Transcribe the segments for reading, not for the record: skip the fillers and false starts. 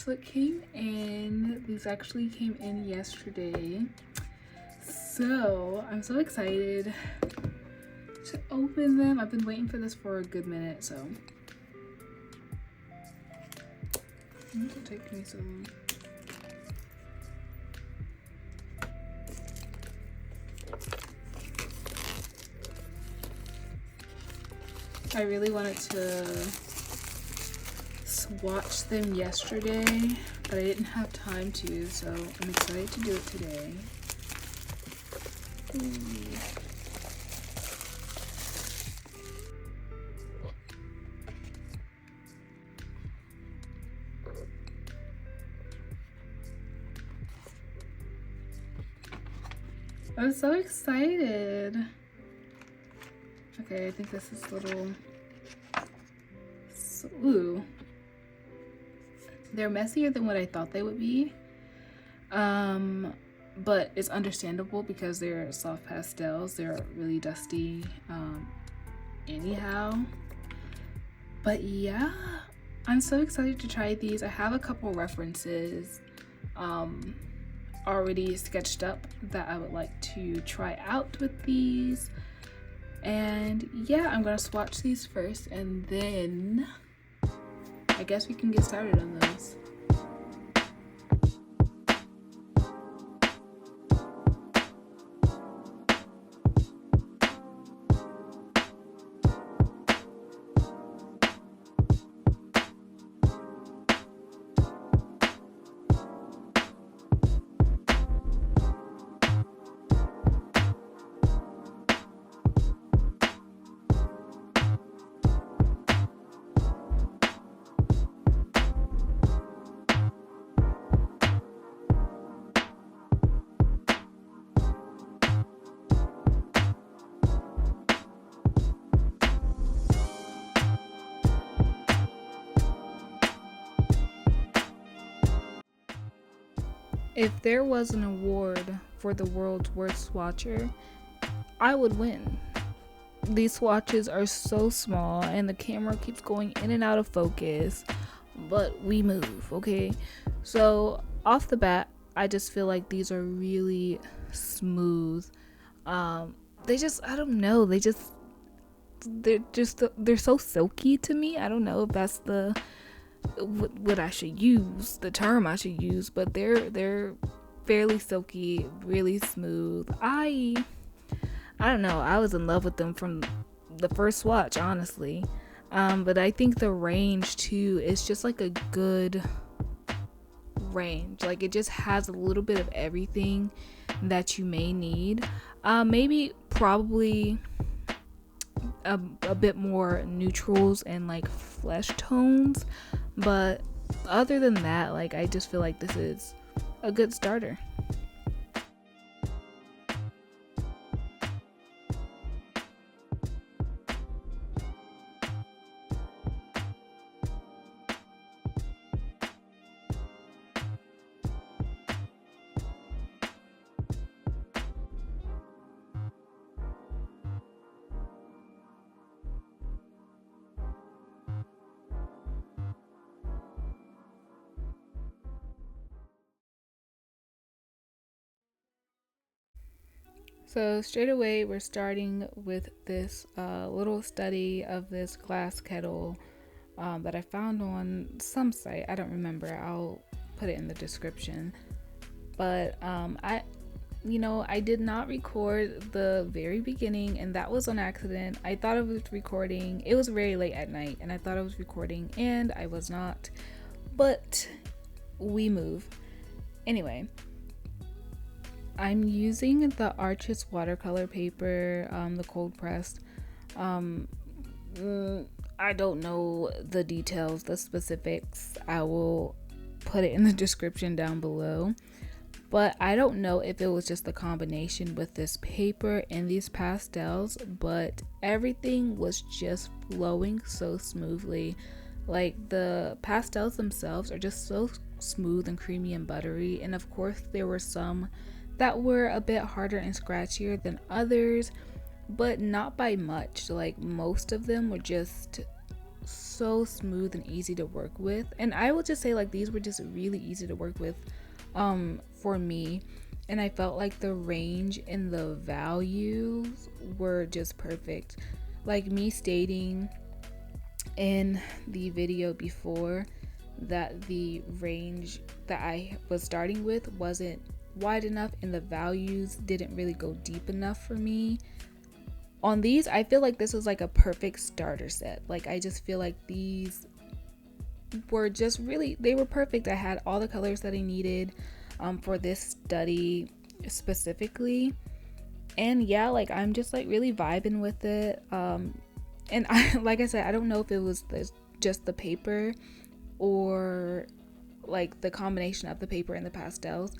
so it came in. These actually came in yesterday. So I'm so excited to open them. I've been waiting for this for a good minute, so this will take me so long. I really wanted to swatch them yesterday, but I didn't have time to, so I'm excited to do it today. Ooh. I'm so excited. Okay, I think this is little. Ooh. They're messier than what I thought they would be. But it's understandable because they're soft pastels. They're really dusty anyhow. But yeah, I'm so excited to try these. I have a couple references already sketched up that I would like to try out with these. And yeah, I'm gonna swatch these first and then I guess we can get started on those. If there was an award for the world's worst swatcher, I would win. These swatches are so small and the camera keeps going in and out of focus, but we move, okay? So off the bat, I just feel like these are really smooth. They just, I don't know, they're so silky to me. I don't know if that's what I should use, the term I should use, but they're fairly silky, really smooth. I don't know, I was in love with them from the first swatch, honestly. But I think the range too is just like a good range. Like it just has a little bit of everything that you may need. Probably a bit more neutrals and like flesh tones, but other than that, like I just feel like this is a good starter. So straight away, we're starting with this little study of this glass kettle that I found on some site. I don't remember. I'll put it in the description. But I did not record the very beginning, and that was on accident. I thought I was recording. It was very late at night, and I thought I was recording, and I was not. But we move. Anyway. I'm using the Arrtx watercolor paper, the cold pressed. I don't know the details, the specifics. I will put it in the description down below. But I don't know if it was just the combination with this paper and these pastels, but everything was just flowing so smoothly. Like the pastels themselves are just so smooth and creamy and buttery. And of course there were some that were a bit harder and scratchier than others, but not by much. Like most of them were just so smooth and easy to work with. And I will just say, like, these were just really easy to work with for me. And I felt like the range and the values were just perfect. Like me stating in the video before that the range that I was starting with wasn't wide enough and the values didn't really go deep enough for me. On these, I feel like this was like a perfect starter set. Like, I just feel like these were just really, they were perfect. I had all the colors that I needed for this study specifically. And yeah, like, I'm just like really vibing with it. And I, like I said, I don't know if it was just the paper or like the combination of the paper and the pastels,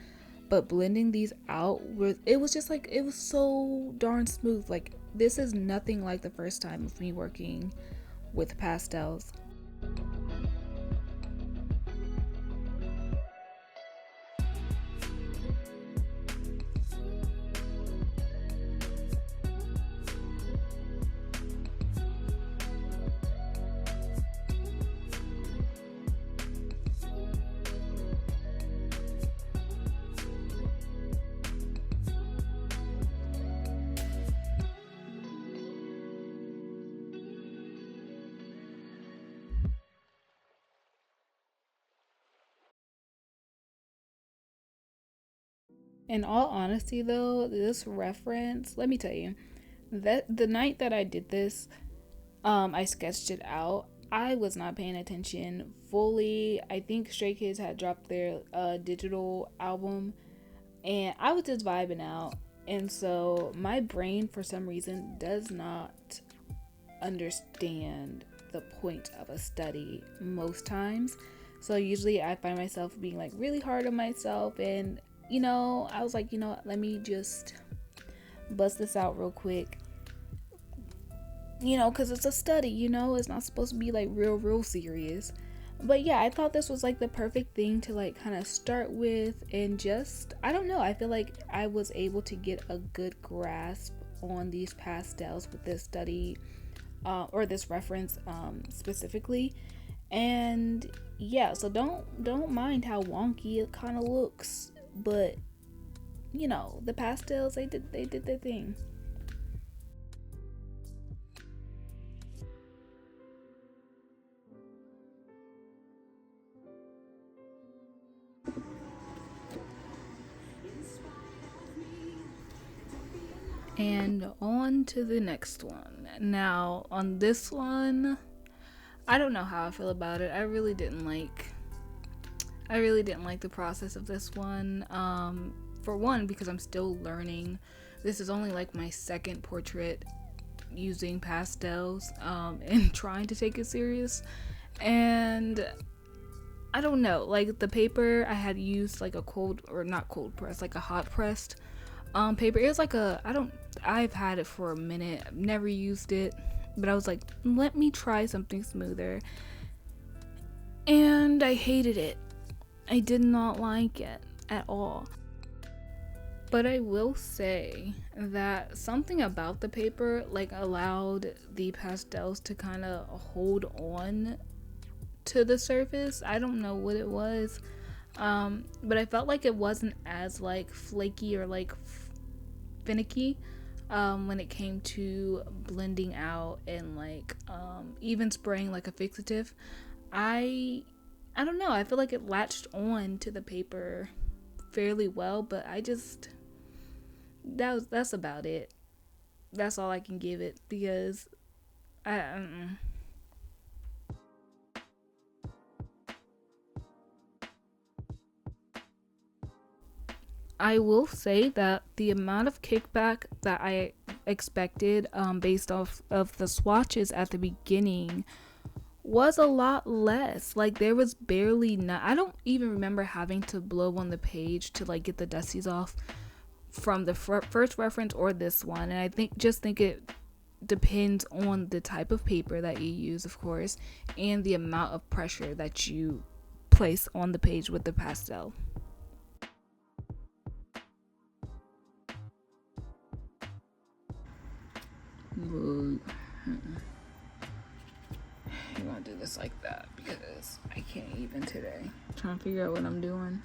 but blending these out with, it was just like, it was so darn smooth. Like, this is nothing like the first time of me working with pastels. In all honesty though, this reference, let me tell you, that the night that I did this, I sketched it out. I was not paying attention fully. I think Stray Kids had dropped their digital album and I was just vibing out. And so my brain for some reason does not understand the point of a study most times. So usually I find myself being like really hard on myself, and I was like, let me just bust this out real quick. Because it's a study, it's not supposed to be like real serious. But yeah, I thought this was like the perfect thing to like kind of start with, and just, I don't know, I feel like I was able to get a good grasp on these pastels with this study or this reference specifically. And yeah, so don't mind how wonky it kind of looks, but the pastels, they did their thing. And on to the next one. Now, on this one, I don't know how I feel about it. I really didn't like the process of this one. For one, because I'm still learning. This is only like my second portrait using pastels and trying to take it serious. And I don't know, like the paper I had used like a cold, or not cold press, like a hot pressed paper. It was like I've had it for a minute. I've never used it, but I was like, let me try something smoother. And I hated it. I did not like it at all. But I will say that something about the paper like allowed the pastels to kind of hold on to the surface. I don't know what it was. But I felt like it wasn't as like flaky or like finicky when it came to blending out and like even spraying like a fixative. I don't know, I feel like it latched on to the paper fairly well, but that's about it. That's all I can give it, because I will say that the amount of kickback that I expected based off of the swatches at the beginning was a lot less. Like, there was barely not. I don't even remember having to blow on the page to like get the dusties off from the first reference or this one. And I think it depends on the type of paper that you use, of course, and the amount of pressure that you place on the page with the pastel. we're gonna do this like that because I can't even today. I'm trying to figure out what I'm doing.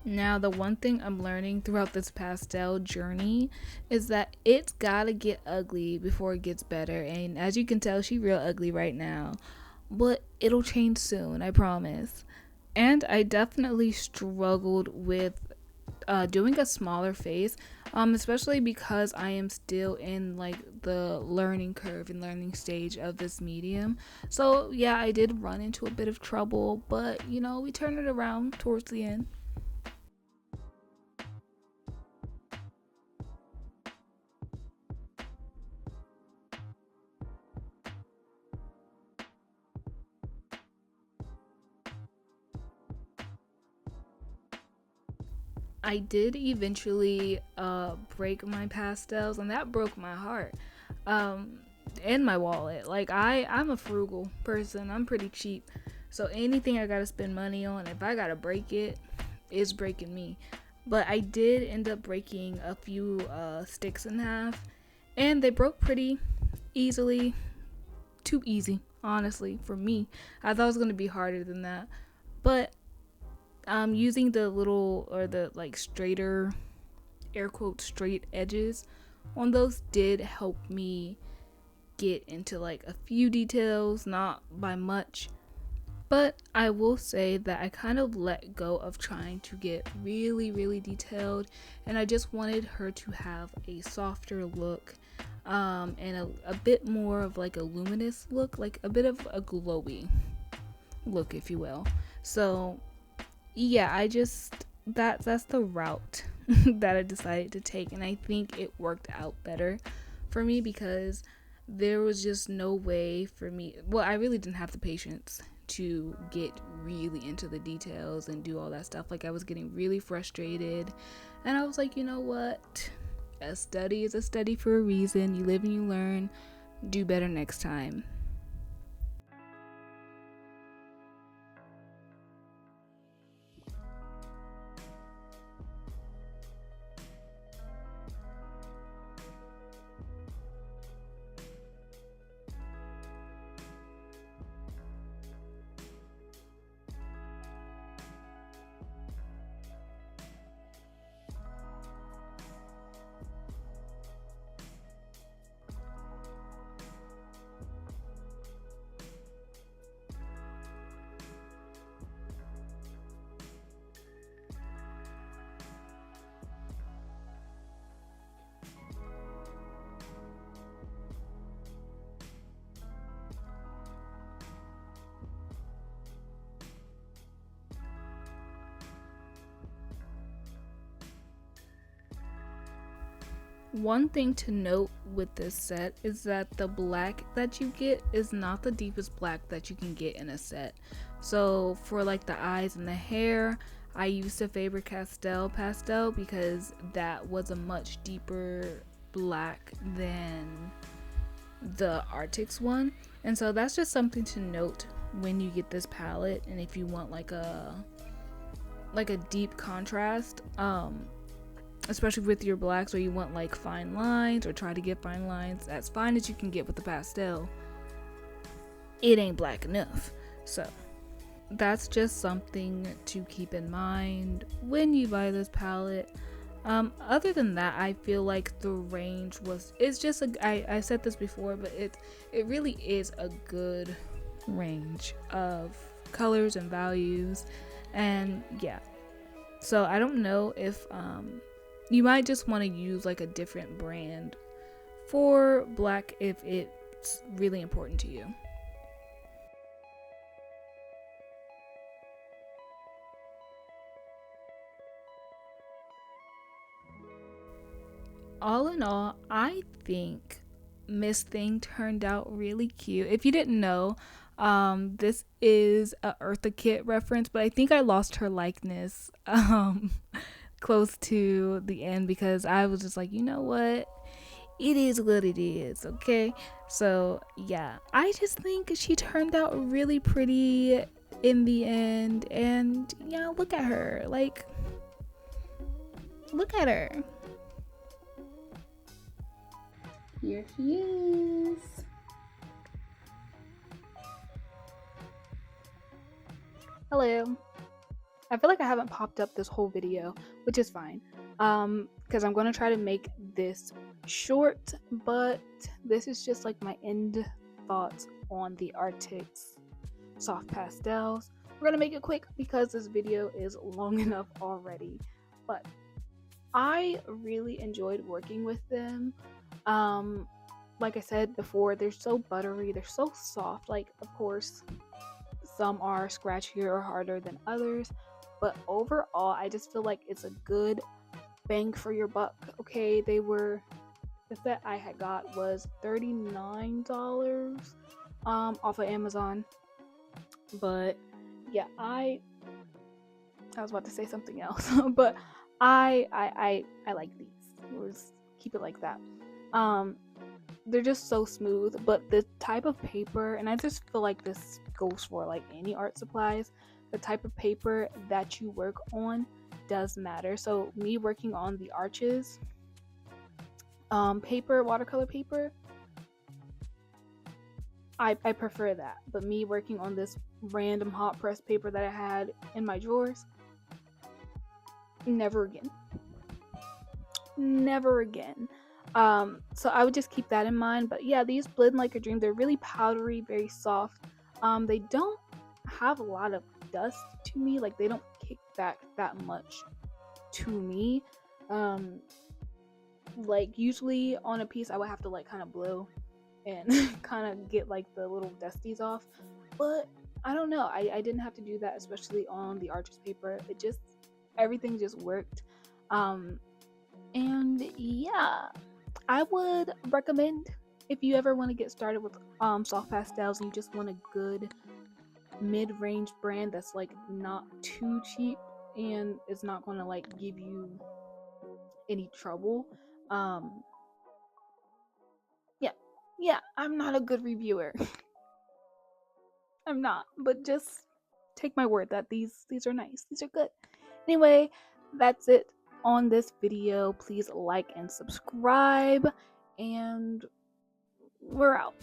Now, the one thing I'm learning throughout this pastel journey is that it's gotta get ugly before it gets better. And as you can tell, she's real ugly right now. But it'll change soon, I promise. And I definitely struggled with doing a smaller face, especially because I am still in like the learning curve and learning stage of this medium. So yeah, I did run into a bit of trouble, but you know, we turned it around towards the end. I did eventually break my pastels, and that broke my heart, um, and my wallet. Like I'm a frugal person. I'm pretty cheap, so anything I gotta spend money on, if I gotta break it, it's breaking me. But I did end up breaking a few sticks in half, and they broke pretty easily. Too easy, honestly, for me. I thought it was gonna be harder than that, but using the little or the like straighter air quote straight edges on those did help me get into like a few details, not by much. But I will say that I kind of let go of trying to get really, really detailed, and I just wanted her to have a softer look, and a bit more of like a luminous look, like a bit of a glowy look, if you will. So yeah, I just that's the route that I decided to take, and I think it worked out better for me because there was just no way for me. Well, I really didn't have the patience to get really into the details and do all that stuff. Like I was getting really frustrated, and I was like, you know what? A study is a study for a reason. You live and you learn. Do better next time. One thing to note with this set is that the black that you get is not the deepest black that you can get in a set. So for like the eyes and the hair, I used a Faber-Castell pastel because that was a much deeper black than the Arrtx one. And so that's just something to note when you get this palette, and if you want like a deep contrast, especially with your blacks, where you want like fine lines or try to get fine lines as fine as you can get with the pastel, it ain't black enough. So that's just something to keep in mind when you buy this palette. Other than that, I feel like the range it's just I said this before, but it really is a good range of colors and values. And yeah, so I don't know if you might just want to use like a different brand for black if it's really important to you. All in all, I think Miss Thing turned out really cute. If you didn't know, this is a Eartha Kitt reference, but I think I lost her likeness close to the end because I was just like, you know what? It is what it is, okay? So yeah, I just think she turned out really pretty. in the end. And yeah, look at her. Like, look at her. Here she is. Hello. I feel like I haven't popped up this whole video, which is fine. Because I'm going to try to make this short, but this is just like my end thoughts on the Arrtx soft pastels. We're going to make it quick because this video is long enough already. But I really enjoyed working with them. Like I said before, they're so buttery, they're so soft. Like, of course, some are scratchier or harder than others, but overall, I just feel like it's a good bang for your buck. Okay, the set I had got was $39 off of Amazon. But yeah, I was about to say something else, but I like these. We'll just keep it like that. They're just so smooth, but the type of paper, and I just feel like this goes for like any art supplies, the type of paper that you work on does matter. So me working on the arches paper, watercolor paper, I prefer that. But me working on this random hot press paper that I had in my drawers, never again. Never again. So I would just keep that in mind. But yeah, these blend like a dream. They're really powdery, very soft. They don't have a lot of dust to me. Like, they don't kick back that much to me. Like, usually on a piece I would have to like kind of blow and kind of get like the little dusties off, but I don't know, I didn't have to do that, especially on the Arrtx paper. Everything just worked. And yeah, I would recommend, if you ever want to get started with soft pastels and you just want a good mid-range brand that's like not too cheap and it's not going to like give you any trouble. Yeah, I'm not a good reviewer. I'm not, but just take my word that these are nice. These are good. Anyway, that's it on this video. Please like and subscribe, and we're out.